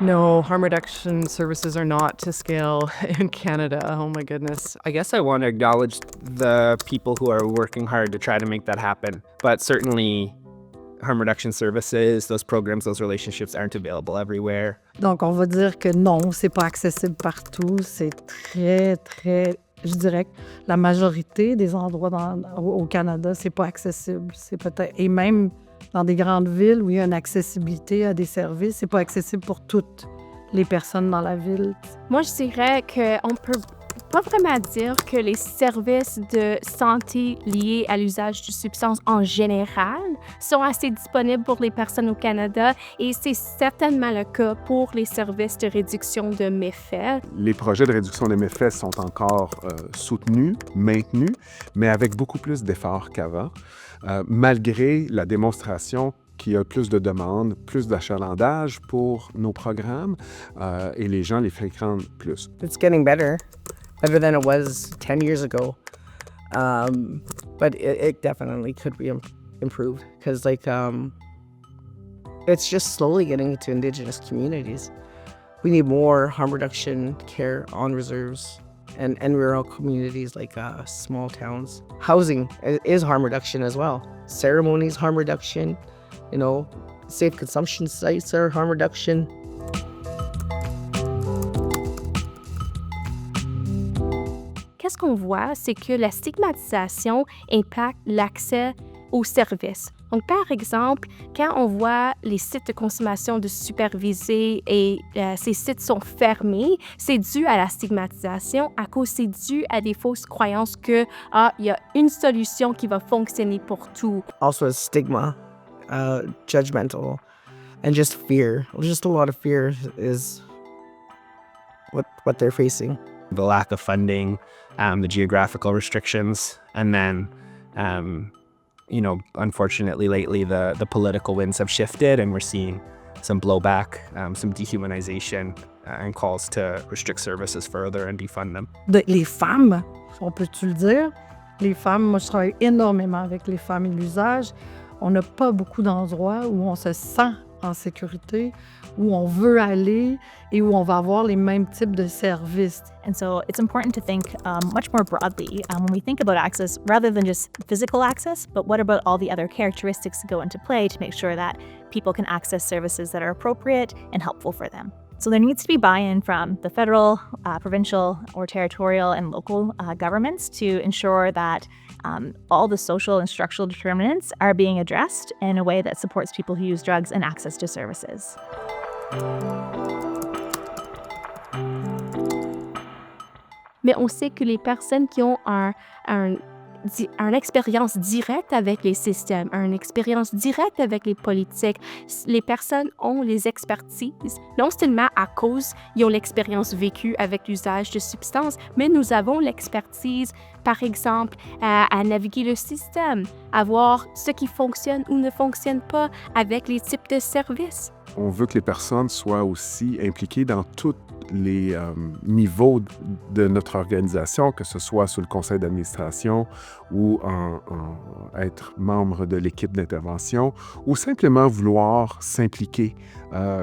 No, harm reduction services are not to scale in Canada. Oh my goodness. I guess I want to acknowledge the people who are working hard to try to make that happen. But certainly, harm reduction services, those programs, those relationships aren't available everywhere. Donc, on va dire que non, c'est pas accessible partout. C'est très, je dirais que la majorité des endroits au Canada, c'est pas accessible. C'est peut-être, et même dans des grandes villes où il y a une accessibilité à des services, c'est pas accessible pour toutes les personnes dans la ville. Moi, je dirais qu'on peut pas vraiment dire que les services de santé liés à l'usage de substances en général sont assez disponibles pour les personnes au Canada et c'est certainement le cas pour les services de réduction de méfaits. Les projets de réduction des méfaits sont encore soutenus, maintenus, mais avec beaucoup plus d'efforts qu'avant, malgré la démonstration qu'il y a plus de demandes, plus d'achalandage pour nos programmes et les gens les fréquentent plus. It's getting better than it was 10 years ago. But it definitely could be improved because it's just slowly getting into Indigenous communities. We need more harm reduction care on reserves and rural communities like small towns. Housing is harm reduction as well. Ceremonies, harm reduction, safe consumption sites are harm reduction. Qu'est-ce qu'on voit, c'est que la stigmatisation impacte l'accès aux services. Donc, par exemple, quand on voit les sites de consommation de supervisés et ces sites sont fermés, c'est dû à la stigmatisation à cause c'est dû à des fausses croyances que il y a une solution qui va fonctionner pour tout. Also, stigma, judgmental, and just fear. Just a lot of fear is what they're facing. The lack of funding, the geographical restrictions, and then, unfortunately lately the political winds have shifted and we're seeing some blowback, some dehumanization and calls to restrict services further and defund them. Les femmes, on peut-tu le dire? Les femmes, moi je travaille énormément avec les femmes et l'usage. On n'a pas beaucoup d'endroits où on se sent en sécurité, où on veut aller et où on va avoir les mêmes types de services. And so it's important to think much more broadly when we think about access, rather than just physical access, but what about all the other characteristics that go into play to make sure that people can access services that are appropriate and helpful for them. So there needs to be buy-in from the federal, provincial, or territorial and local governments to ensure that all the social and structural determinants are being addressed in a way that supports people who use drugs and access to services. Mais on sait que les personnes qui ont une expérience directe avec les systèmes, une expérience directe avec les politiques, les personnes ont les expertises, non seulement à cause ils ont l'expérience vécue avec l'usage de substances, mais nous avons l'expertise, par exemple, à naviguer le système, à voir ce qui fonctionne ou ne fonctionne pas avec les types de services. On veut que les personnes soient aussi impliquées dans tous les niveaux de notre organisation, que ce soit sous le conseil d'administration ou être membre de l'équipe d'intervention, ou simplement vouloir s'impliquer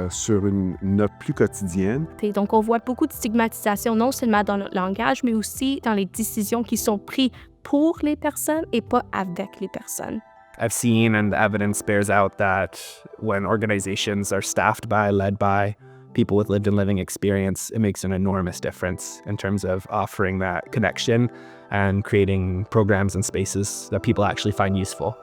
sur une note plus quotidienne. Et donc, on voit beaucoup de stigmatisation, non seulement dans notre langage, mais aussi dans les décisions qui sont prises pour les personnes et pas avec les personnes. I've seen, and the evidence bears out, that when organizations are staffed by, led by people with lived and living experience, it makes an enormous difference in terms of offering that connection and creating programs and spaces that people actually find useful.